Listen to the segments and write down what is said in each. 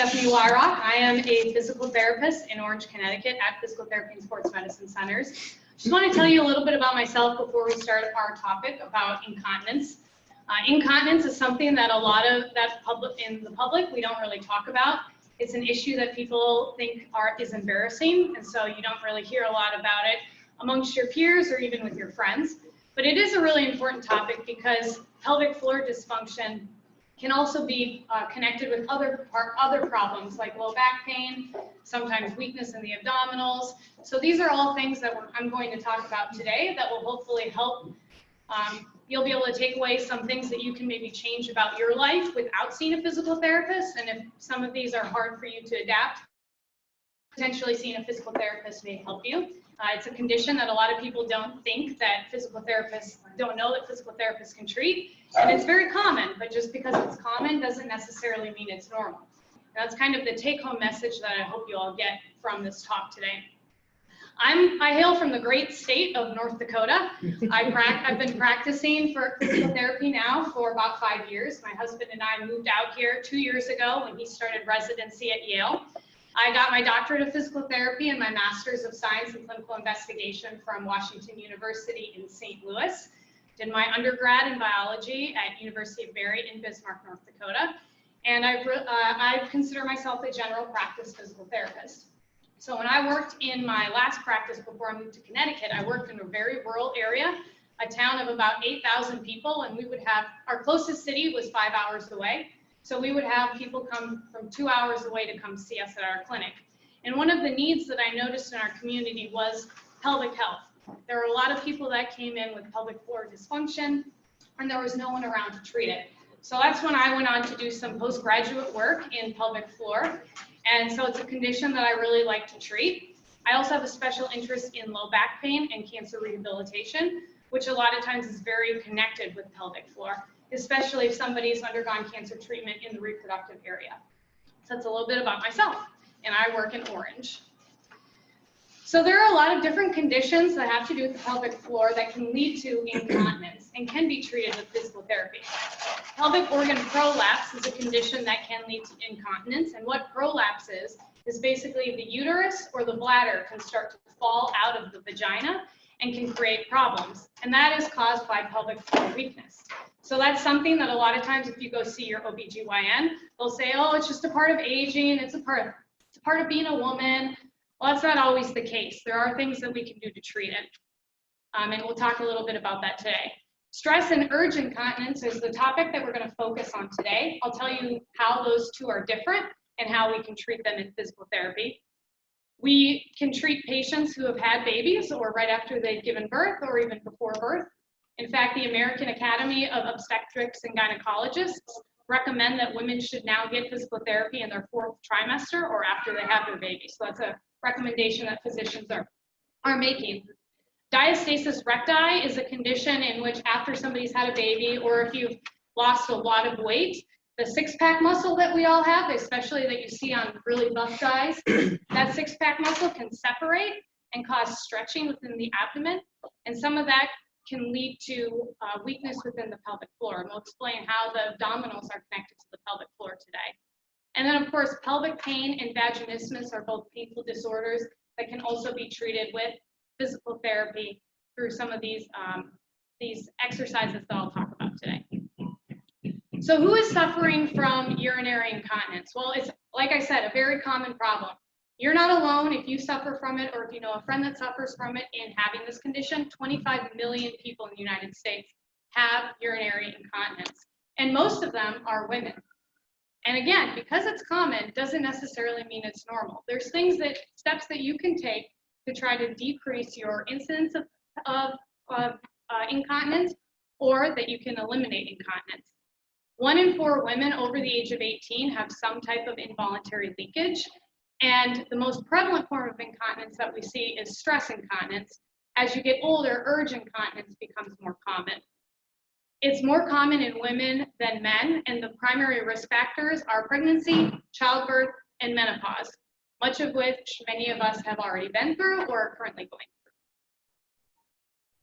Stephanie Weyrauch. I am a physical therapist in Orange, Connecticut at Physical Therapy and Sports Medicine Centers. Just want to tell you a little bit about myself before we start our topic about incontinence. Incontinence is something that a lot of in the public we don't really talk about. It's an issue that people think is embarrassing, and so you don't really hear a lot about it amongst your peers or even with your friends. But it is a really important topic because pelvic floor dysfunction can also be connected with other problems like low back pain, sometimes weakness in the abdominals. So these are all things that I'm going to talk about today that will hopefully help. You'll be able to take away some things that you can maybe change about your life without seeing a physical therapist. And if some of these are hard for you to adapt, potentially seeing a physical therapist may help you. It's a condition that a lot of people don't think that don't know that physical therapists can treat. And it's very common, but just because it's common doesn't necessarily mean it's normal. And that's kind of the take-home message that I hope you all get from this talk today. I hail from the great state of North Dakota. I've been practicing for physical therapy now for about 5 years. My husband and I moved out here 2 years ago when he started residency at Yale. I got my doctorate of physical therapy and my master's of science and clinical investigation from Washington University in St. Louis. Did my undergrad in biology at University of Barry in Bismarck, North Dakota. And I consider myself a general practice physical therapist. So when I worked in my last practice before I moved to Connecticut, I worked in a very rural area, a town of about 8,000 people, and we would have, our closest city was 5 hours away. So we would have people come from 2 hours away to come see us at our clinic. And one of the needs that I noticed in our community was pelvic health. There were a lot of people that came in with pelvic floor dysfunction, and there was no one around to treat it. So that's when I went on to do some postgraduate work in pelvic floor. And so it's a condition that I really like to treat. I also have a special interest in low back pain and cancer rehabilitation, which a lot of times is very connected with pelvic floor, especially if somebody's undergone cancer treatment in the reproductive area. So that's a little bit about myself, and I work in Orange. So there are a lot of different conditions that have to do with the pelvic floor that can lead to incontinence and can be treated with physical therapy. Pelvic organ prolapse is a condition that can lead to incontinence, and what prolapse is basically the uterus or the bladder can start to fall out of the vagina and can create problems, and that is caused by pelvic floor weakness. So that's something that a lot of times if you go see your OBGYN, they'll say, oh, it's just a part of aging, it's a part of being a woman. Well, that's not always the case. There are things that we can do to treat it. And we'll talk a little bit about that today. Stress and urge incontinence is the topic that we're going to focus on today. I'll tell you how those two are different and how we can treat them in physical therapy. We can treat patients who have had babies or right after they've given birth or even before birth. In fact, the American Academy of Obstetrics and Gynecologists recommend that women should now get physical therapy in their 4th trimester or after they have their baby. So that's a recommendation that physicians are making. Diastasis recti is a condition in which after somebody's had a baby or if you've lost a lot of weight, the six-pack muscle that we all have, especially that you see on really buff guys, that six-pack muscle can separate and cause stretching within the abdomen. And some of that can lead to weakness within the pelvic floor. And we'll explain how the abdominals are connected to the pelvic floor today. And then, of course, pelvic pain and vaginismus are both painful disorders that can also be treated with physical therapy through some of these exercises that I'll talk about today. So who is suffering from urinary incontinence? Well, it's, like I said, a very common problem. You're not alone if you suffer from it or if you know a friend that suffers from it in having this condition. 25 million people in the United States have urinary incontinence, and most of them are women. And again, because it's common, doesn't necessarily mean it's normal. There's steps that you can take to try to decrease your incidence of incontinence, or that you can eliminate incontinence. 1 in 4 women over the age of 18 have some type of involuntary leakage. And the most prevalent form of incontinence that we see is stress incontinence. As you get older, urge incontinence becomes more common. It's more common in women than men, and the primary risk factors are pregnancy, childbirth, and menopause, much of which many of us have already been through or are currently going through.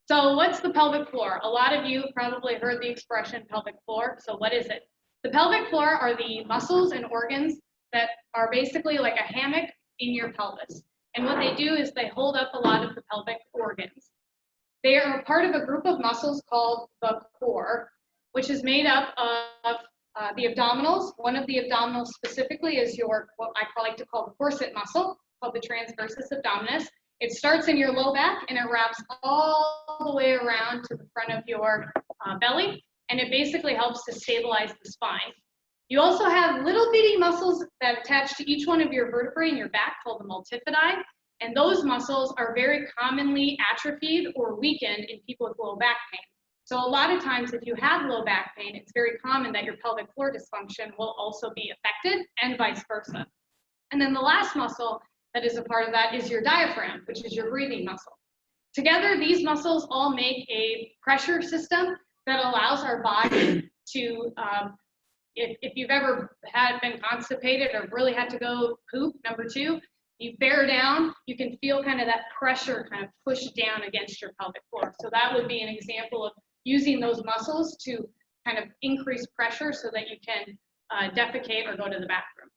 So what's the pelvic floor? A lot of you have probably heard the expression pelvic floor. So what is it? The pelvic floor are the muscles and organs that are basically like a hammock in your pelvis. And what they do is they hold up a lot of the pelvic organs. They are part of a group of muscles called the core, which is made up of the abdominals. One of the abdominals specifically is your, what I like to call the corset muscle, called the transversus abdominis. It starts in your low back and it wraps all the way around to the front of your belly, and it basically helps to stabilize the spine. You also have little bitty muscles that attach to each one of your vertebrae in your back called the multifidi, and those muscles are very commonly atrophied or weakened in people with low back pain. So a lot of times if you have low back pain, it's very common that your pelvic floor dysfunction will also be affected, and vice versa. And then the last muscle that is a part of that is your diaphragm, which is your breathing muscle. Together, these muscles all make a pressure system that allows our body to, if you've ever been constipated or really had to go poop, number 2, you bear down, you can feel kind of that pressure kind of push down against your pelvic floor. So that would be an example of using those muscles to kind of increase pressure so that you can defecate or go to the bathroom.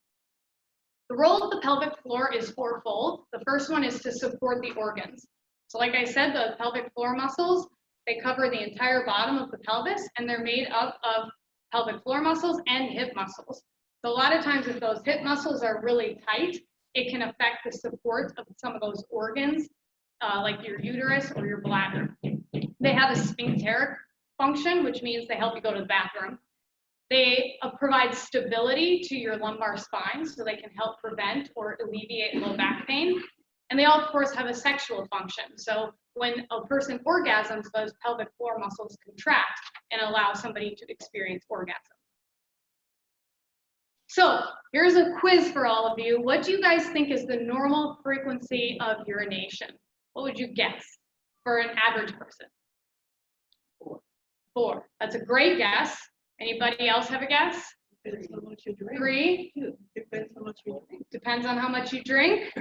The role of the pelvic floor is fourfold. The first one is to support the organs. So like I said, the pelvic floor muscles, they cover the entire bottom of the pelvis, and they're made up of pelvic floor muscles and hip muscles. So a lot of times if those hip muscles are really tight, it can affect the support of some of those organs, like your uterus or your bladder. They have a sphincteric function, which means they help you go to the bathroom. They provide stability to your lumbar spine, so they can help prevent or alleviate low back pain. And they all, of course, have a sexual function. So when a person orgasms, those pelvic floor muscles contract and allow somebody to experience orgasm. So here's a quiz for all of you. What do you guys think is the normal frequency of urination? What would you guess for an average person? 4. That's a great guess. Anybody else have a guess? Depends on how much you drink. 3. Depends on how much you drink. Depends on how much you drink.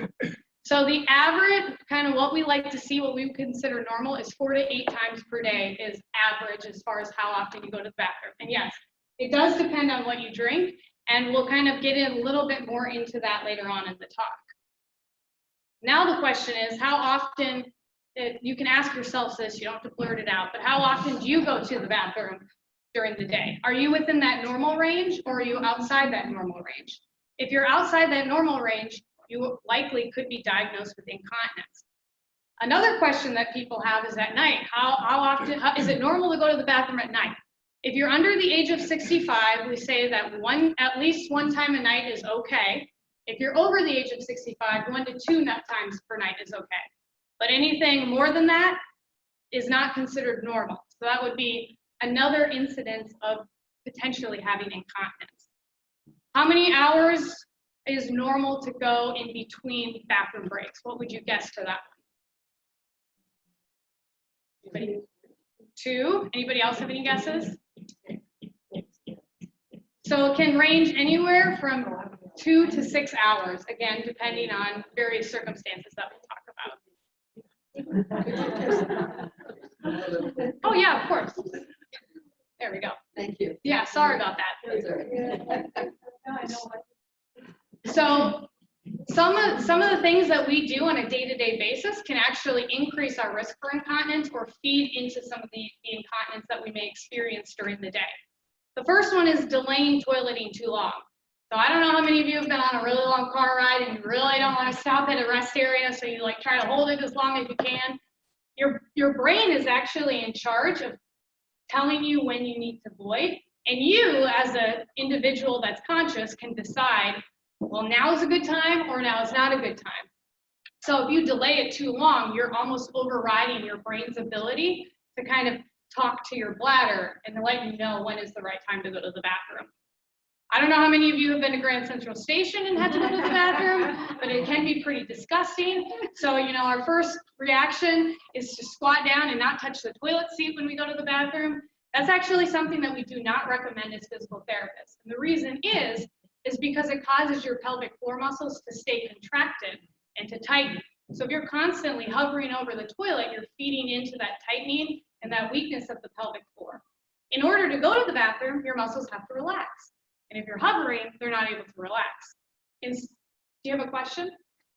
So the average, kind of what we like to see, what we consider normal, is 4 to 8 times per day is average as far as how often you go to the bathroom. And yes, it does depend on what you drink, and we'll kind of get in a little bit more into that later on in the talk. Now the question is, how often, you can ask yourself this, you don't have to blurt it out, but how often do you go to the bathroom during the day? Are you within that normal range, or are you outside that normal range? If you're outside that normal range, you likely could be diagnosed with incontinence. Another question that people have is at night. How often, is it normal to go to the bathroom at night? If you're under the age of 65, we say that at least one time a night is okay. If you're over the age of 65, 1 to 2 times per night is okay. But anything more than that is not considered normal. So that would be another incidence of potentially having incontinence. How many hours is normal to go in between bathroom breaks? What would you guess to that one? Anybody? 2? Anybody else have any guesses? So it can range anywhere from 2 to 6 hours, again, depending on various circumstances that we'll talk about. Oh yeah, of course. There we go. Thank you. Yeah, sorry about that. So some of the things that we do on a day-to-day basis can actually increase our risk for incontinence or feed into some of the incontinence that we may experience during the day. The first one is delaying toileting too long. So I don't know how many of you have been on a really long car ride and you really don't want to stop at a rest area, so you like try to hold it as long as you can. Your brain is actually in charge of telling you when you need to void, and you as an individual that's conscious can decide, well, now is a good time or now is not a good time. So if you delay it too long, you're almost overriding your brain's ability to kind of talk to your bladder and to let you know when is the right time to go to the bathroom. I don't know how many of you have been to Grand Central Station and had to go to the bathroom, but it can be pretty disgusting. So, our first reaction is to squat down and not touch the toilet seat when we go to the bathroom. That's actually something that we do not recommend as physical therapists. And the reason is because it causes your pelvic floor muscles to stay contracted and to tighten. So if you're constantly hovering over the toilet, you're feeding into that tightening and that weakness of the pelvic floor. In order to go to the bathroom, your muscles have to relax. And if you're hovering, they're not able to relax. Do you have a question?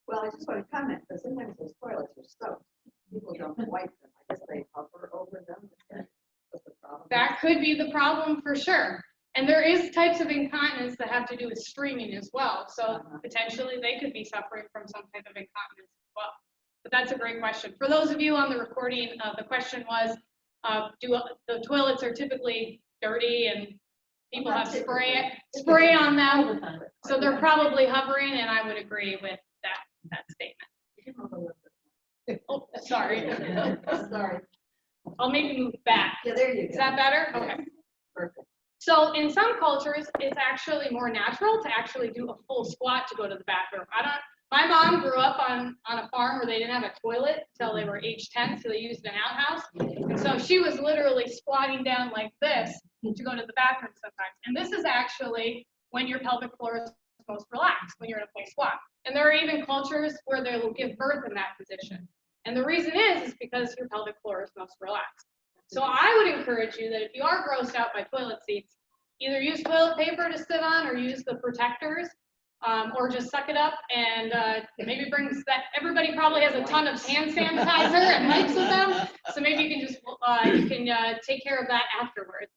Well, I just want to comment, because sometimes those toilets are soaked. People don't wipe them. I guess they hover over them. That's the problem. That could be the problem for sure. And there is types of incontinence that have to do with streaming as well. So potentially they could be suffering from some type of incontinence as well. But that's a great question. For those of you on the recording, the question was, the toilets are typically dirty and people have spray on them. So they're probably hovering, and I would agree with that statement. Oh, sorry. Sorry. I'll maybe move back. Yeah, there you go. Is that better? Okay. Perfect. So in some cultures, it's actually more natural to actually do a full squat to go to the bathroom. My mom grew up on a farm where they didn't have a toilet until they were age 10, so they used an outhouse. And so she was literally squatting down like this to go to the bathroom sometimes. And this is actually when your pelvic floor is most relaxed, when you're in a full squat. And there are even cultures where they will give birth in that position. And the reason is because your pelvic floor is most relaxed. So I would encourage you that if you are grossed out by toilet seats, either use toilet paper to sit on or use the protectors, or just suck it up and maybe brings that. Everybody probably has a ton of hand sanitizer and wipes with them, so maybe you can just take care of that afterwards.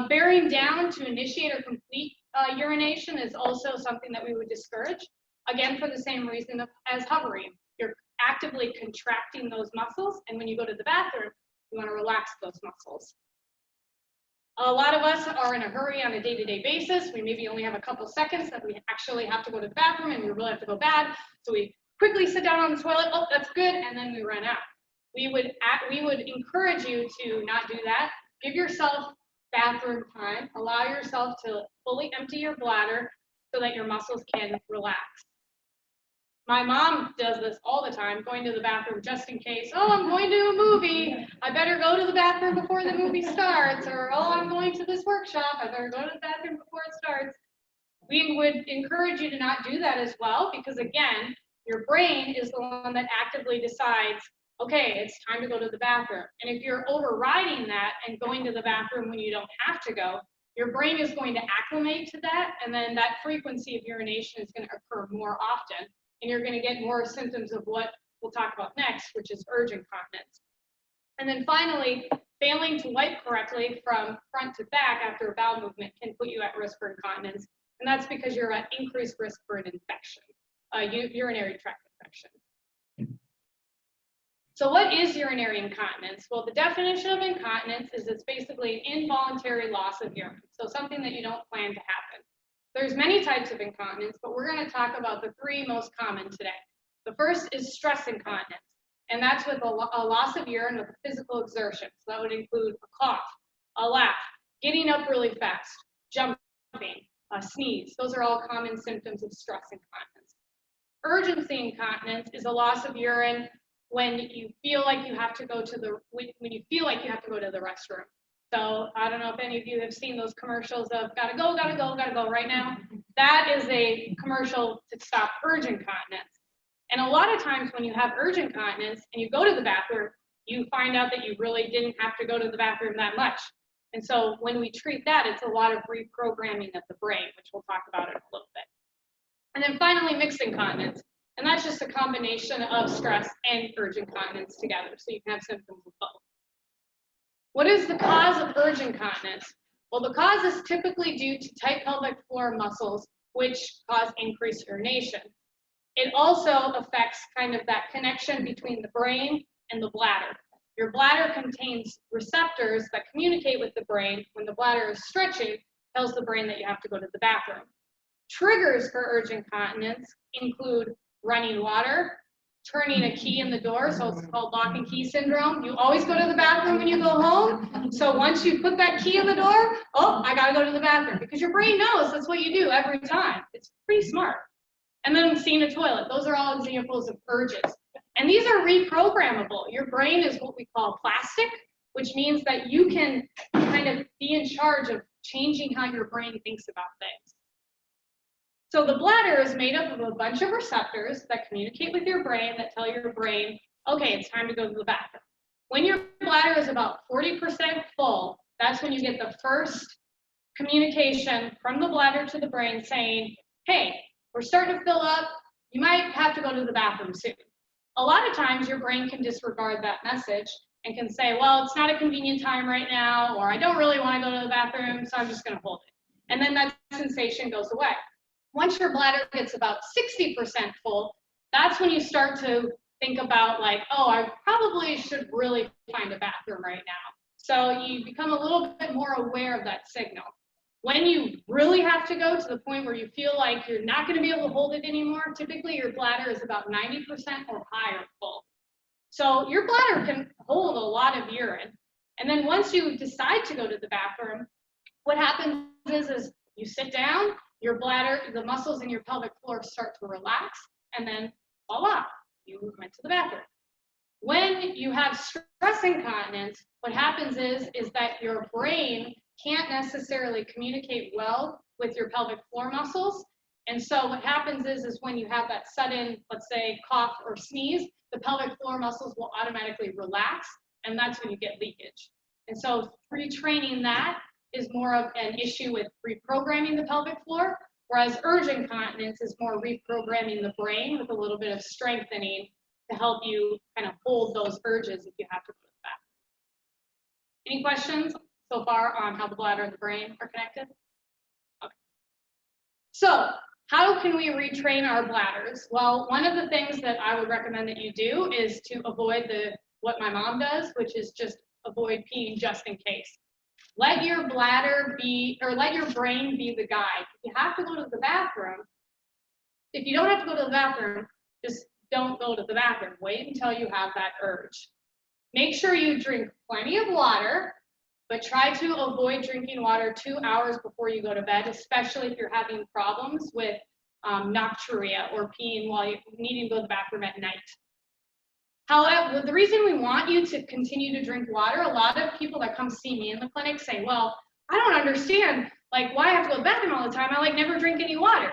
Bearing down to initiate or complete urination is also something that we would discourage, again for the same reason as hovering. You're actively contracting those muscles, and when you go to the bathroom, you want to relax those muscles. A lot of us are in a hurry on a day-to-day basis. We maybe only have a couple seconds that we actually have to go to the bathroom and we really have to go bad. So we quickly sit down on the toilet, oh, that's good, and then we run out. We would encourage you to not do that. Give yourself bathroom time. Allow yourself to fully empty your bladder so that your muscles can relax. My mom does this all the time, going to the bathroom just in case, oh, I'm going to a movie. I better go to the bathroom before the movie starts. Or, oh, I'm going to this workshop. I better go to the bathroom before it starts. We would encourage you to not do that as well, because again, your brain is the one that actively decides, okay, it's time to go to the bathroom. And if you're overriding that and going to the bathroom when you don't have to go, your brain is going to acclimate to that, and then that frequency of urination is going to occur more often. And you're going to get more symptoms of what we'll talk about next, which is urgent incontinence. And then finally, failing to wipe correctly from front to back after a bowel movement can put you at risk for incontinence. And that's because you're at increased risk for an infection, urinary tract infection. So what is urinary incontinence? Well, the definition of incontinence is it's basically involuntary loss of urine. So something that you don't plan to happen. There's many types of incontinence, but we're going to talk about the three most common today. The first is stress incontinence, and that's with a loss of urine with physical exertion. So that would include a cough, a laugh, getting up really fast, jumping, a sneeze. Those are all common symptoms of stress incontinence. Urgency incontinence is a loss of urine when you feel like you have to go to the restroom. So I don't know if any of you have seen those commercials of gotta go right now. That is a commercial to stop urgent incontinence. And a lot of times when you have urgent incontinence and you go to the bathroom, you find out that you really didn't have to go to the bathroom that much. And so when we treat that, it's a lot of reprogramming of the brain, which we'll talk about in a little bit. And then finally, mixed incontinence. And that's just a combination of stress and urgent incontinence together. So you can have symptoms of both. What is the cause of urgent incontinence? Well, the cause is typically due to tight pelvic floor muscles, which cause increased urination. It also affects kind of that connection between the brain and the bladder. Your bladder contains receptors that communicate with the brain. When the bladder is stretching, tells the brain that you have to go to the bathroom. Triggers for urgent incontinence include running water, turning a key in the door, so it's called lock and key syndrome. You always go to the bathroom when you go home. So once you put that key in the door, oh, I gotta go to the bathroom, because your brain knows that's what you do every time. It's pretty smart. And then seeing a toilet. Those are all examples of urges. And these are reprogrammable. Your brain is what we call plastic, which means that you can kind of be in charge of changing how your brain thinks about things. So the bladder is made up of a bunch of receptors that communicate with your brain, that tell your brain, okay, it's time to go to the bathroom. When your bladder is about 40% full, that's when you get the first communication from the bladder to the brain saying, hey, we're starting to fill up, you might have to go to the bathroom soon. A lot of times your brain can disregard that message and can say, well, it's not a convenient time right now, or I don't really want to go to the bathroom, so I'm just going to hold it. And then that sensation goes away. Once your bladder gets about 60% full, that's when you start to think about like, oh, I probably should really find a bathroom right now. So you become a little bit more aware of that signal. When you really have to go to the point where you feel like you're not going to be able to hold it anymore, typically your bladder is about 90% or higher full. So your bladder can hold a lot of urine. And then once you decide to go to the bathroom, what happens is you sit down, your bladder, the muscles in your pelvic floor start to relax, and then voila, you went to the bathroom. When you have stress incontinence, what happens is that your brain can't necessarily communicate well with your pelvic floor muscles. And so what happens is when you have that sudden, let's say, cough or sneeze, the pelvic floor muscles will automatically relax, and that's when you get leakage. And so retraining that is more of an issue with reprogramming the pelvic floor, whereas urge incontinence is more reprogramming the brain with a little bit of strengthening to help you kind of hold those urges if you have to go to the bathroom. Any questions so far on how the bladder and the brain are connected? Okay. So how can we retrain our bladders? Well, one of the things that I would recommend that you do is to avoid what my mom does, which is just avoid peeing just in case. Let your bladder be, or let your brain be the guide. If you have to go to the bathroom, if you don't have to go to the bathroom, just don't go to the bathroom. Wait until you have that urge. Make sure you drink plenty of water, but try to avoid drinking water 2 hours before you go to bed, especially if you're having problems with nocturia or peeing while you're needing to go to the bathroom at night. However, the reason we want you to continue to drink water, a lot of people that come see me in the clinic say, well, I don't understand, like, why I have to go to the bathroom all the time? I never drink any water.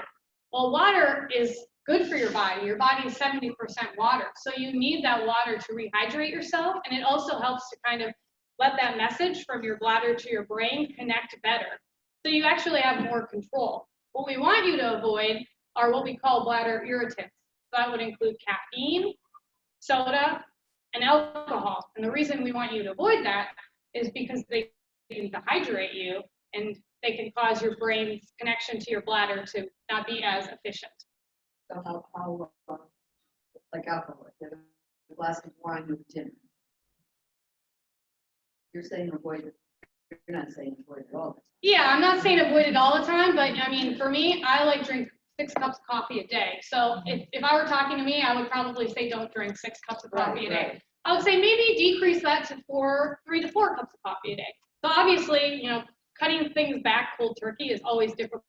Well, water is good for your body. Your body is 70% water. So you need that water to rehydrate yourself. And it also helps to kind of let that message from your bladder to your brain connect better. So you actually have more control. What we want you to avoid are what we call bladder irritants. So that would include caffeine, soda, and alcohol. And the reason we want you to avoid that is because they can dehydrate you and they can cause your brain's connection to your bladder to not be as efficient. So how like alcohol, if you have a glass of wine with dinner, you're saying avoid it. You're not saying avoid it all. Yeah, I'm not saying avoid it all the time, but I mean, for me, I drink 6 cups of coffee a day. So if I were talking to me, I would probably say don't drink 6 cups of coffee a day. Right. I would say maybe decrease that to 3 to 4 cups of coffee a day. So obviously, cutting things back cold turkey is always difficult.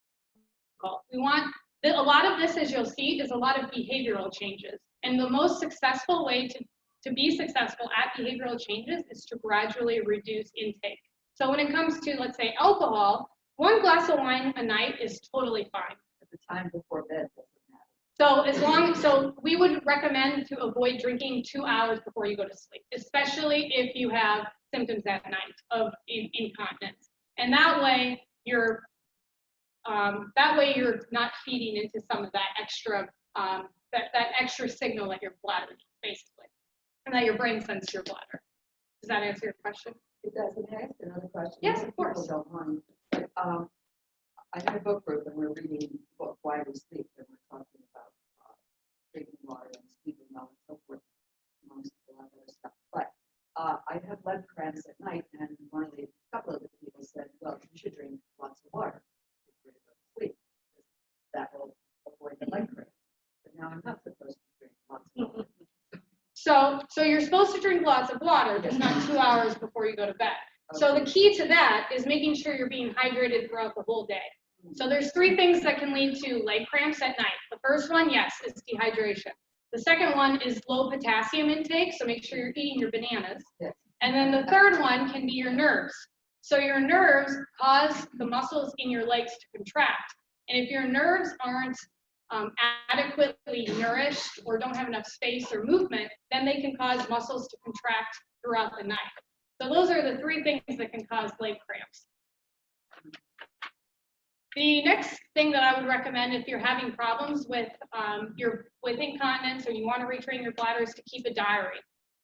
We want, a lot of this, as you'll see, is a lot of behavioral changes. And the most successful way to be successful at behavioral changes is to gradually reduce intake. So when it comes to, let's say, alcohol, 1 glass of wine a night is totally fine. At the time before bed doesn't matter. So we would recommend to avoid drinking 2 hours before you go to sleep, especially if you have symptoms at night of incontinence. And that way you're not feeding into some of that extra that extra signal that your bladder needs, basically, and that your brain sends to your bladder. Does that answer your question? It does. Can I ask another question? Yes, of course. People don't mind. But, I had a book group and we're reading the book Why We Sleep, and we're talking about drinking water and sleeping well and so forth, amongst a lot of other stuff. But I have lead cramps at night, and a couple of the people said, well, you should drink lots of water before you go to sleep. That will avoid the lead cramps. But now I'm not supposed to drink lots of water. So you're supposed to drink lots of water, just not 2 hours before you go to bed. Okay. So the key to that is making sure you're being hydrated throughout the whole day. So there's 3 things that can lead to leg cramps at night. The first one, yes, is dehydration. The second one is low potassium intake, so make sure you're eating your bananas. Yes. And then the third one can be your nerves. So your nerves cause the muscles in your legs to contract. And if your nerves aren't adequately nourished or don't have enough space or movement, then they can cause muscles to contract throughout the night. So those are the 3 things that can cause leg cramps. The next thing that I would recommend if you're having problems with with incontinence or you want to retrain your bladder is to keep a diary.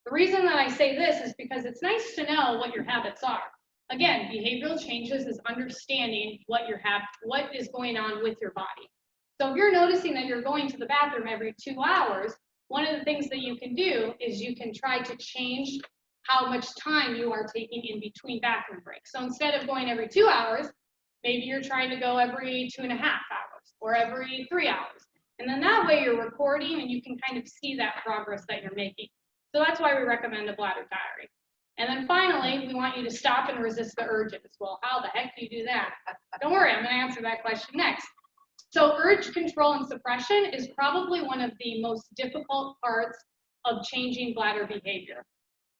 The reason that I say this is because it's nice to know what your habits are. Again, behavioral changes is understanding what is going on with your body. So if you're noticing that you're going to the bathroom every 2 hours, one of the things that you can do is you can try to change how much time you are taking in between bathroom breaks. So instead of going every 2 hours, maybe you're trying to go every 2.5 hours or every 3 hours. And then that way you're recording and you can kind of see that progress that you're making. So that's why we recommend a bladder diary. And then finally, we want you to stop and resist the urges. Well, how the heck do you do that? Don't worry, I'm going to answer that question next. So urge control and suppression is probably one of the most difficult parts of changing bladder behavior.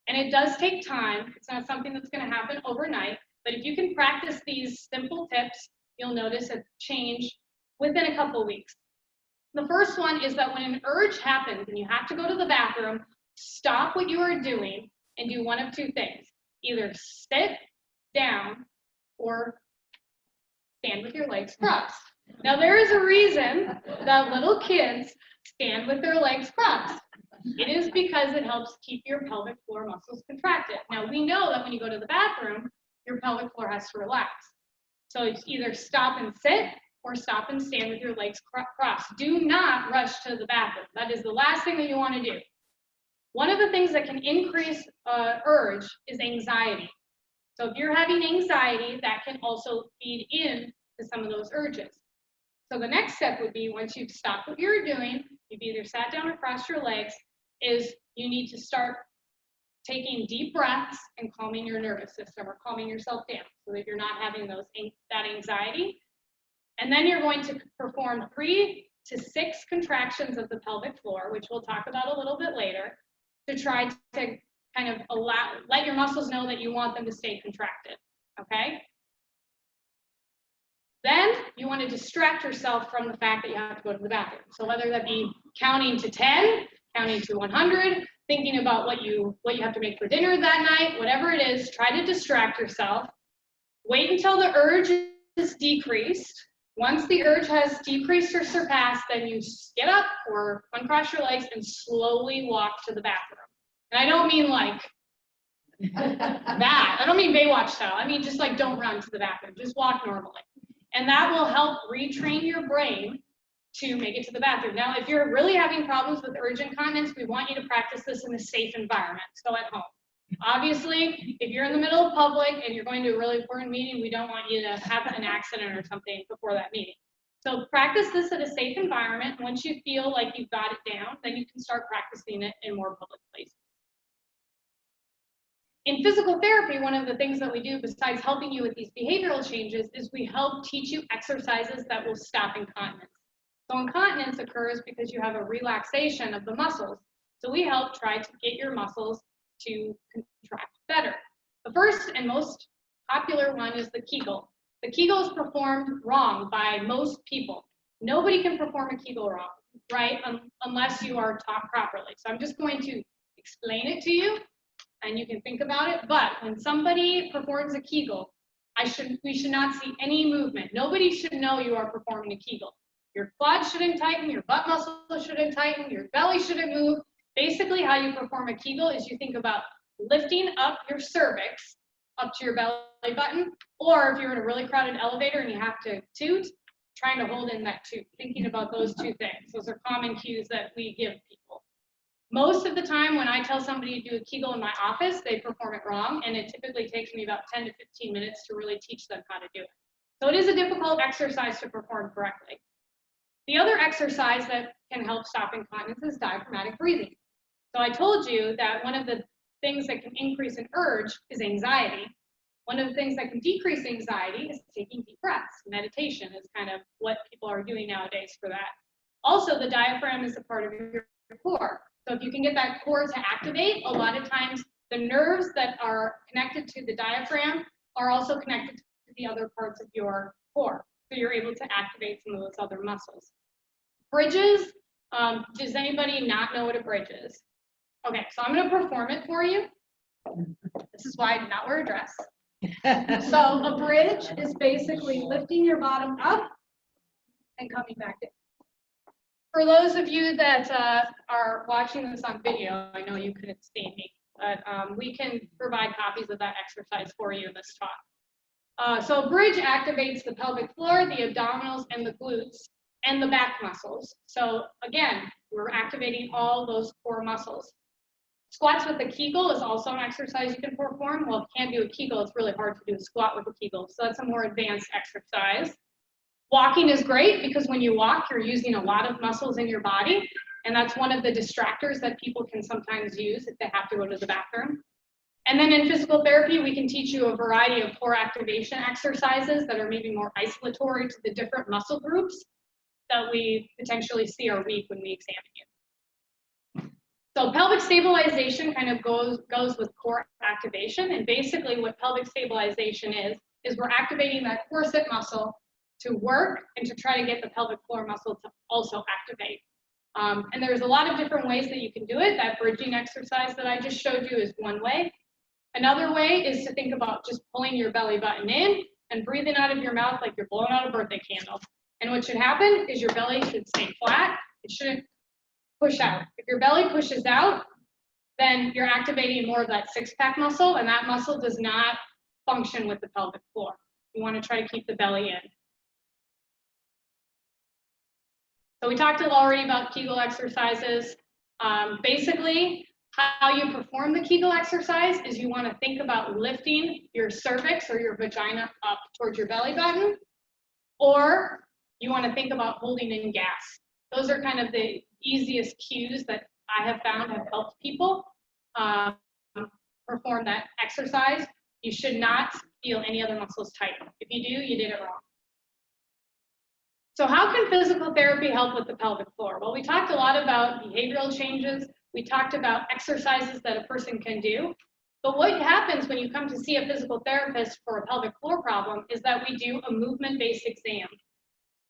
And it does take time. It's not something that's going to happen overnight. But if you can practice these simple tips, you'll notice a change within a couple weeks. The first one is that when an urge happens and you have to go to the bathroom, stop what you are doing and do one of two things. Either sit down or stand with your legs crossed. Now, there is a reason that little kids stand with their legs crossed. It is because it helps keep your pelvic floor muscles contracted. Now, we know that when you go to the bathroom, your pelvic floor has to relax. So it's either stop and sit or stop and stand with your legs crossed. Do not rush to the bathroom. That is the last thing that you want to do. One of the things that can increase urge is anxiety. So if you're having anxiety, that can also feed in to some of those urges. So the next step would be, once you've stopped what you're doing, you've either sat down or crossed your legs, is you need to start taking deep breaths and calming your nervous system or calming yourself down so that you're not having that anxiety. And then you're going to perform 3 to 6 contractions of the pelvic floor, which we'll talk about a little bit later, to try to kind of let your muscles know that you want them to stay contracted, okay? Then you want to distract yourself from the fact that you have to go to the bathroom. So whether that be counting to 10, counting to 100, thinking about what you have to make for dinner that night, whatever it is, try to distract yourself. Wait until the urge is decreased. Once the urge has decreased or surpassed, then you get up or uncross your legs and slowly walk to the bathroom. And I don't mean like that. I don't mean Baywatch style. I mean just like don't run to the bathroom. Just walk normally. And that will help retrain your brain to make it to the bathroom. Now, if you're really having problems with urge incontinence, we want you to practice this in a safe environment, so at home. Obviously, if you're in the middle of public and you're going to a really important meeting, we don't want you to have an accident or something before that meeting. So practice this at a safe environment. Once you feel like you've got it down, then you can start practicing it in more public places. In physical therapy, one of the things that we do besides helping you with these behavioral changes is we help teach you exercises that will stop incontinence. So incontinence occurs because you have a relaxation of the muscles. So we help try to get your muscles to contract better. The first and most popular one is the Kegel. The Kegel is performed wrong by most people. Nobody can perform a Kegel wrong, right, unless you are taught properly. So I'm just going to explain it to you, and you can think about it. But when somebody performs a Kegel, we should not see any movement. Nobody should know you are performing a Kegel. Your quads shouldn't tighten, your butt muscles shouldn't tighten, your belly shouldn't move. Basically, how you perform a Kegel is you think about lifting up your cervix up to your belly button, or if you're in a really crowded elevator and you have to toot, trying to hold in that toot, thinking about those two things. Those are common cues that we give people. Most of the time when I tell somebody to do a Kegel in my office, they perform it wrong, and it typically takes me about 10 to 15 minutes to really teach them how to do it. So it is a difficult exercise to perform correctly. The other exercise that can help stop incontinence is diaphragmatic breathing. So I told you that one of the things that can increase an urge is anxiety. One of the things that can decrease anxiety is taking deep breaths. Meditation is kind of what people are doing nowadays for that. Also, the diaphragm is a part of your core. So if you can get that core to activate, a lot of times the nerves that are connected to the diaphragm are also connected to the other parts of your core. So you're able to activate some of those other muscles. Bridges, does anybody not know what a bridge is? Okay, so I'm going to perform it for you. This is why I did not wear a dress. So a bridge is basically lifting your bottom up and coming back in. For those of you that are watching this on video, I know you couldn't see me, but we can provide copies of that exercise for you in this talk. So a bridge activates the pelvic floor, the abdominals, and the glutes, and the back muscles. So again, we're activating all those core muscles. Squats with a Kegel is also an exercise you can perform. Well, if you can't do a Kegel, it's really hard to do a squat with a Kegel. So that's a more advanced exercise. Walking is great because when you walk, you're using a lot of muscles in your body. And that's one of the distractors that people can sometimes use if they have to go to the bathroom. And then in physical therapy, we can teach you a variety of core activation exercises that are maybe more isolatory to the different muscle groups that we potentially see are weak when we examine you. So pelvic stabilization kind of goes with core activation. And basically what pelvic stabilization is we're activating that corset muscle to work and to try to get the pelvic floor muscle to also activate. And there's a lot of different ways that you can do it. That bridging exercise that I just showed you is one way. Another way is to think about just pulling your belly button in and breathing out of your mouth like you're blowing out a birthday candle. And what should happen is your belly should stay flat. It shouldn't push out. If your belly pushes out, then you're activating more of that six-pack muscle, and that muscle does not function with the pelvic floor. You want to try to keep the belly in. So we talked already about Kegel exercises. Basically, how you perform the Kegel exercise is you want to think about lifting your cervix or your vagina up towards your belly button, or you want to think about holding in gas. Those are kind of the easiest cues that I have found have helped people perform that exercise. You should not feel any other muscles tighten. If you do, you did it wrong. So how can physical therapy help with the pelvic floor? Well, we talked a lot about behavioral changes. We talked about exercises that a person can do. But what happens when you come to see a physical therapist for a pelvic floor problem is that we do a movement-based exam.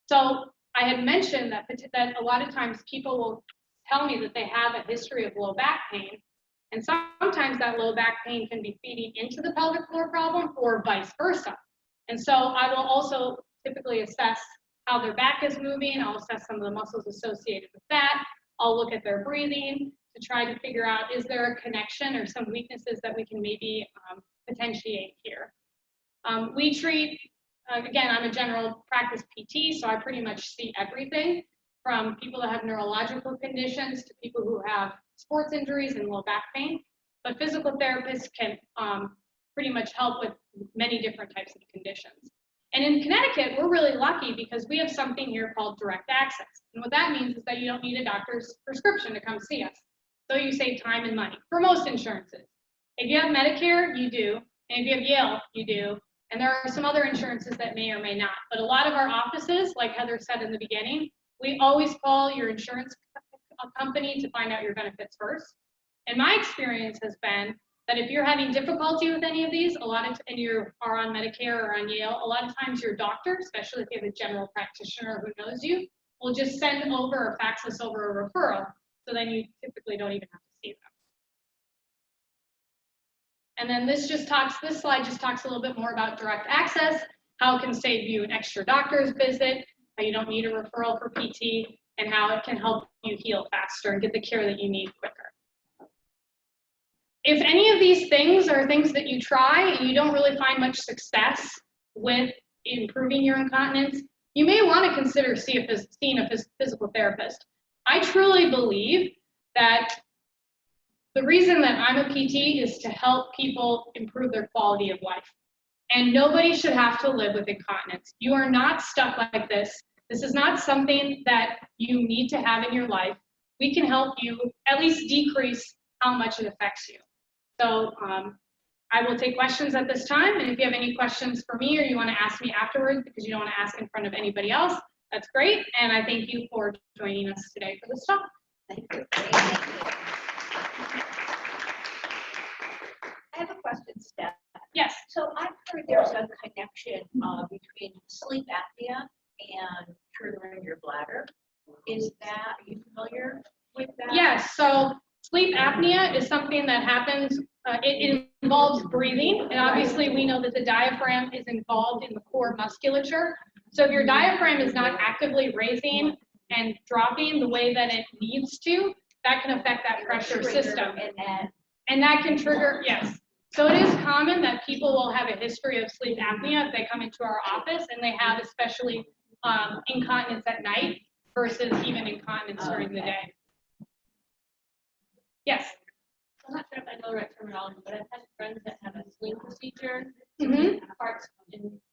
So I had mentioned that a lot of times people will tell me that they have a history of low back pain. And sometimes that low back pain can be feeding into the pelvic floor problem or vice versa. And so I will also typically assess how their back is moving. I'll assess some of the muscles associated with that. I'll look at their breathing to try to figure out, is there a connection or some weaknesses that we can maybe potentiate here. We treat, again, I'm a general practice PT, so I pretty much see everything from people that have neurological conditions to people who have sports injuries and low back pain. But physical therapists can pretty much help with many different types of conditions. And in Connecticut, we're really lucky because we have something here called direct access. And what that means is that you don't need a doctor's prescription to come see us. So you save time and money for most insurances. If you have Medicare, you do. And if you have Yale, you do. And there are some other insurances that may or may not. But a lot of our offices, like Heather said in the beginning, we always call your insurance company to find out your benefits first. And my experience has been that if you're having difficulty with any of these, and you are on Medicare or on Yale, a lot of times your doctor, especially if you have a general practitioner who knows you, will just send over or fax us over a referral. So then you typically don't even have to see them. And then this slide just talks a little bit more about direct access, how it can save you an extra doctor's visit, how you don't need a referral for PT, and how it can help you heal faster and get the care that you need quicker. If any of these things are things that you try and you don't really find much success with improving your incontinence, you may want to consider seeing a physical therapist. I truly believe that the reason that I'm a PT is to help people improve their quality of life. And nobody should have to live with incontinence. You are not stuck like this. This is not something that you need to have in your life. We can help you at least decrease how much it affects you. So I will take questions at this time. And if you have any questions for me or you want to ask me afterwards because you don't want to ask in front of anybody else, that's great. And I thank you for joining us today for this talk. Thank you. I have a question, Steph. Yes. So I've heard there's a connection between sleep apnea and triggering your bladder. Are you familiar with that? Yes, so sleep apnea is something that happens it involves breathing, and obviously we know that the diaphragm is involved in the core musculature. So if your diaphragm is not actively raising and dropping the way that it needs to, that can affect that pressure system. And that can trigger, yes. So it is common that people will have a history of sleep apnea if they come into our office, and they have especially incontinence at night versus even incontinence during the day. Yes. I'm not sure if I know the right terminology, but I've had friends that have a sling procedure, Mhm. parts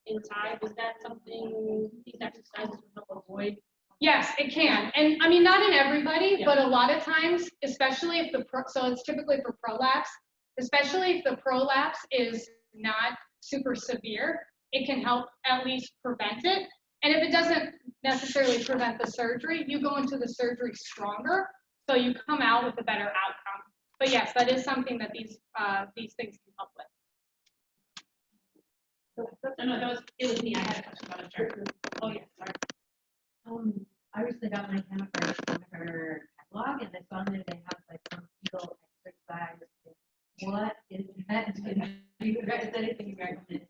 inside. Is that something these exercises would help avoid? Yes, it can. And I mean, not in everybody, but a lot of times, especially if so it's typically for prolapse, especially if the prolapse is not super severe, it can help at least prevent it. And if it doesn't necessarily prevent the surgery, you go into the surgery stronger, so you come out with a better outcome. But yes, that is something that these things can help with. No, it was me. I had a question about a chart. Oh, yeah, sorry. I recently got my hammer catalog, and I saw that they have like some Kegel exercise. What is that? Is there anything you recommend?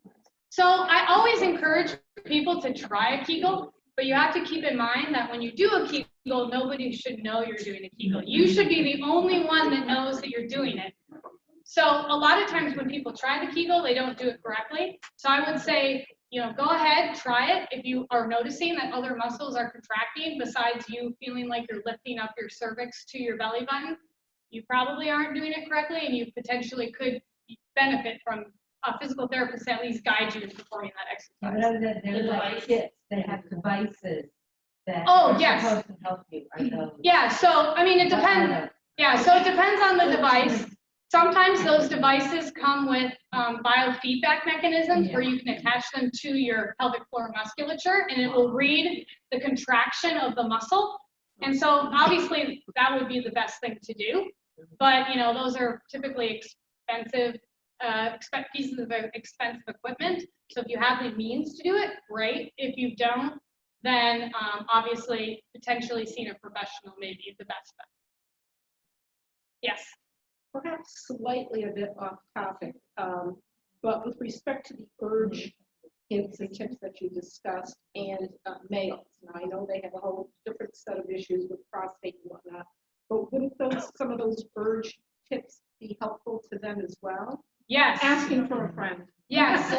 So I always encourage people to try a Kegel, but you have to keep in mind that when you do a Kegel, nobody should know you're doing a Kegel. You should be the only one that knows that you're doing it. So a lot of times when people try the Kegel, they don't do it correctly. So I would say, go ahead, try it. If you are noticing that other muscles are contracting besides you feeling like you're lifting up your cervix to your belly button, you probably aren't doing it correctly, and you potentially could benefit from a physical therapist to at least guide you in performing that exercise. Other than there's like kits, they have devices that Oh, are yes. supposed to help you. Are those? Yeah, so I mean, it depends. Yeah, so it depends on the device. Sometimes those devices come with biofeedback mechanisms where you can attach them to your pelvic floor musculature, and it will read the contraction of the muscle. And so obviously that would be the best thing to do. But those are typically expensive pieces of expensive equipment. So if you have the means to do it, great. If you don't, then obviously potentially seeing a professional may be the best bet. Yes. Perhaps slightly a bit off topic, but with respect to the urge hints and tips that you discussed and males, now I know they have a whole different set of issues with prostate and whatnot, but wouldn't some of those urge tips be helpful to them as well? Yes. Asking for a friend. Yes.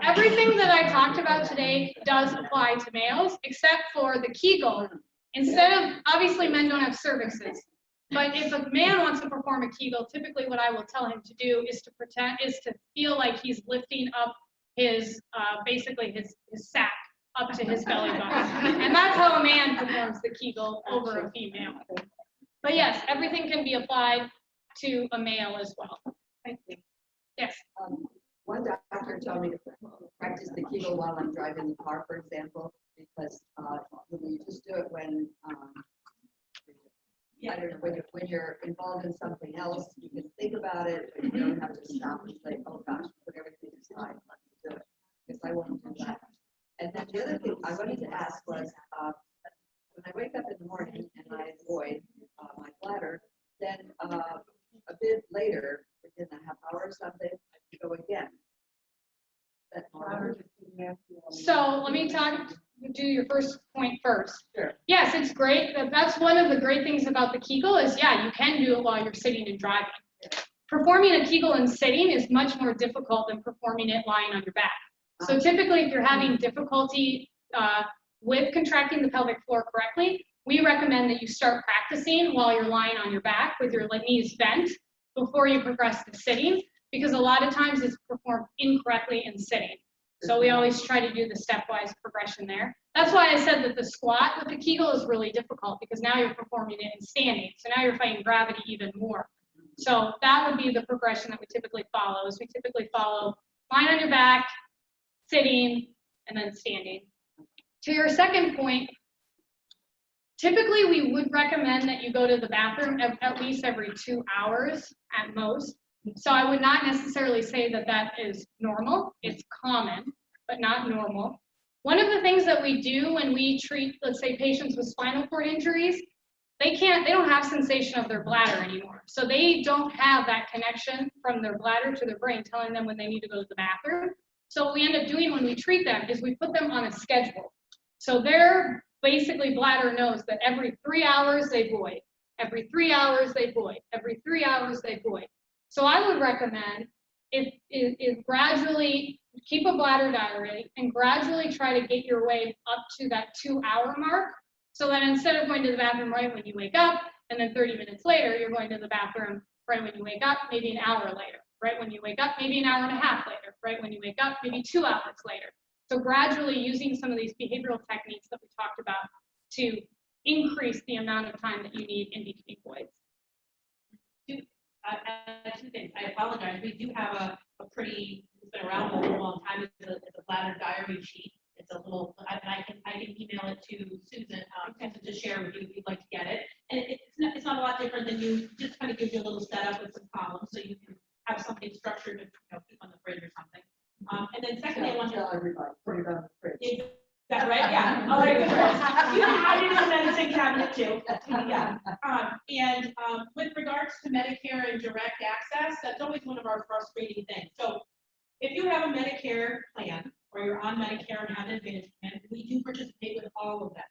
Everything that I talked about today does apply to males, except for the Kegel. Instead of, obviously men don't have cervixes, but if a man wants to perform a Kegel, typically what I will tell him to do is to feel like he's lifting up his, basically his sack up to his belly button. And that's how a man performs the Kegel over a female. But yes, everything can be applied to a male as well. Thank you. Yes. One doctor told me to practice the Kegel while I'm driving the car, for example, because you just do it when I don't know, when you're involved in something else, you can think about it, but you don't have to stop and say, oh gosh, put everything aside, let's do it, because I won't do that. And then the other thing I wanted to ask was, when I wake up in the morning and I avoid my bladder, then a bit later, within a half hour or something, I go again. That's normal. So let me do your first point first. Sure. Yes, it's great. That's one of the great things about the Kegel is, yeah, you can do it while you're sitting and driving. Performing a Kegel and sitting is much more difficult than performing it lying on your back. So typically, if you're having difficulty with contracting the pelvic floor correctly, we recommend that you start practicing while you're lying on your back with your knees bent before you progress to sitting, because a lot of times it's performed incorrectly in sitting. So we always try to do the stepwise progression there. That's why I said that the squat with the Kegel is really difficult, because now you're performing it in standing. So now you're fighting gravity even more. So that would be the progression that we typically follow, is we typically follow lying on your back, sitting, and then standing. To your second point, typically we would recommend that you go to the bathroom at least every 2 hours at most. So I would not necessarily say that that is normal. It's common, but not normal. One of the things that we do when we treat, let's say, patients with spinal cord injuries, they don't have sensation of their bladder anymore. So they don't have that connection from their bladder to their brain telling them when they need to go to the bathroom. So what we end up doing when we treat them is we put them on a schedule. So their basically bladder knows that every 3 hours they void, every 3 hours they void, every 3 hours they void. So I would recommend if gradually keep a bladder diary and gradually try to get your way up to that 2-hour mark. So that instead of going to the bathroom right when you wake up, and then 30 minutes later, you're going to the bathroom right when you wake up, maybe an hour later, right when you wake up, maybe an hour and a half later, right when you wake up, maybe 2 hours later. So gradually using some of these behavioral techniques that we talked about to increase the amount of time that you need in DPT voids. Two things. I apologize. We do have a pretty, it's been around for a long time. It's a bladder diary sheet. It's a little, I can email it to Susan, to share with you if you'd like to get it. And it's not a lot different than you, just kind of gives you a little setup with some columns so you can have something structured to keep on the fridge or something. And then secondly, I want to tell everybody, put it on the fridge. Is that right? Yeah. All right. Good. You can hide it in the medicine cabinet too. Yeah. With regards to Medicare and direct access, that's always one of our frustrating things. So if you have a Medicare plan or you're on Medicare and have an Advantage plan, we do participate with all of them.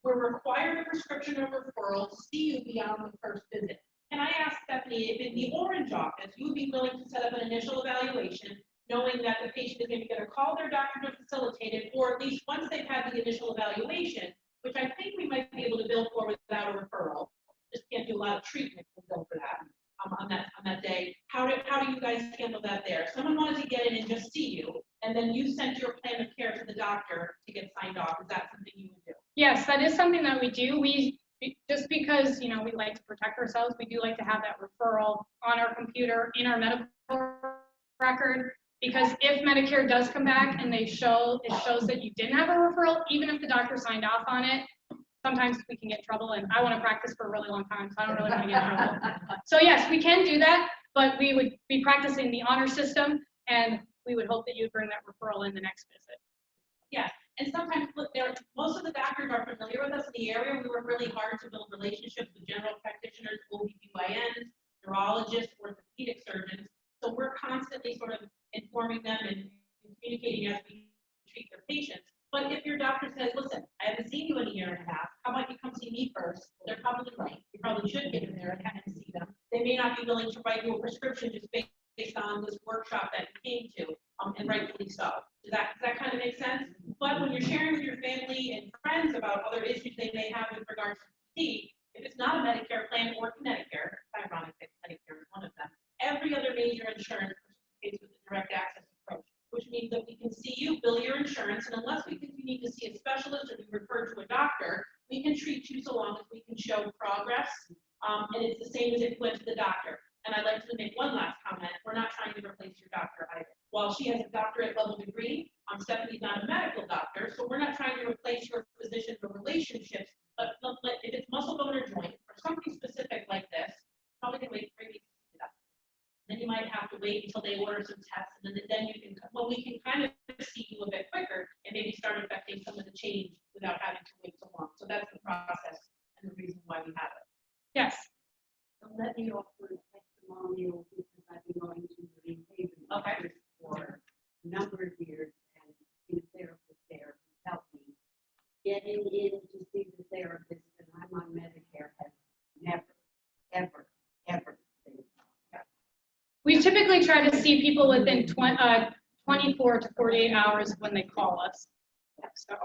We're required a prescription or referral to see you beyond the first visit. Can I ask Stephanie, if in the Orange office, you would be willing to set up an initial evaluation, knowing that the patient is maybe going to call their doctor to facilitate it, or at least once they've had the initial evaluation, which I think we might be able to bill for without a referral. Just can't do a lot of treatment to bill for that on that day. How do you guys handle that there? Someone wanted to get in and just see you, and then you sent your plan of care to the doctor to get signed off. Is that something you would do? Yes, that is something that we do. Just because, we like to protect ourselves, we do like to have that referral on our computer in our medical record. Because if Medicare does come back and it shows that you didn't have a referral, even if the doctor signed off on it, sometimes we can get in trouble. And I want to practice for a really long time, so I don't really want to get in trouble. So yes, we can do that, but we would be practicing the honor system, and we would hope that you would bring that referral in the next visit. Yeah, and sometimes most of the doctors are familiar with us in the area. We work really hard to build relationships with general practitioners, OBGYNs, neurologists, orthopedic surgeons. So we're constantly sort of informing them and communicating as we treat their patients. But if your doctor says, listen, I haven't seen you in a year and a half, how about you come see me first? They're probably right. You probably should get in there and see them. They may not be willing to write you a prescription just based on this workshop that you came to, and rightfully so. Does that kind of make sense? But when you're sharing with your family and friends about other issues they may have with regards to PT, if it's not a Medicare plan or Medicare, it's ironic that Medicare is one of them, every other major insurance participates with the direct access approach, which means that we can see you, bill your insurance, and unless we think you need to see a specialist or be referred to a doctor, we can treat you so long as we can show progress. And it's the same as if you went to the doctor. And I'd like to make one last comment. We're not trying to replace your doctor either. While she has a doctorate level degree, Stephanie's not a medical doctor, so we're not trying to replace your physicians or relationships. But if it's muscle bone or joint or something specific like this, probably can wait 3 weeks to do that. Then you might have to wait until they order some tests, and then you can, we can kind of see you a bit quicker and maybe start affecting some of the change without having to wait so long. So that's the process and the reason why we have it. Yes. So let me offer a testimonial because I've been going to the behavior office for a number of years, and the therapist there helped me. Getting in to see the therapist, and I'm on Medicare, has never, ever been. We typically try to see people within 24 to 48 hours when they call us. So,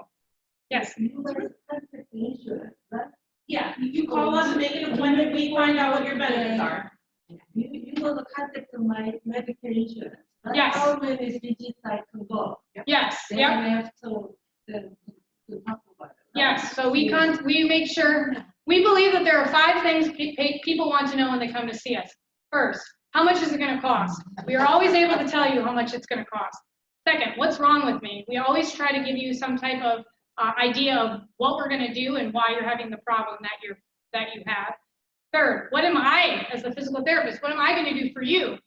yes. You were perfect insurance, right? Yeah, you call us and make an appointment, we find out what your benefits are. You know the contact of my Medicare insurance. Right? Yes. How many digits I can go? Yes. Then Yep. I have to talk about it. Right? Yes. So we make sure, we believe that there are 5 things people want to know when they come to see us. First, how much is it going to cost? We are always able to tell you how much it's going to cost. Second, what's wrong with me? We always try to give you some type of idea of what we're going to do and why you're having the problem that you have. Third, what am I, as a physical therapist, what am I going to do for you?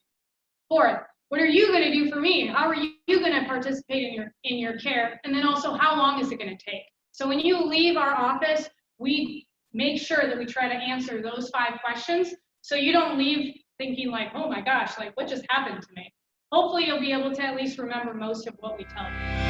Fourth, what are you going to do for me? How are you going to participate in your care? And then also, how long is it going to take? So when you leave our office, we make sure that we try to answer those 5 questions so you don't leave thinking like, oh my gosh, like what just happened to me? Hopefully you'll be able to at least remember most of what we tell you.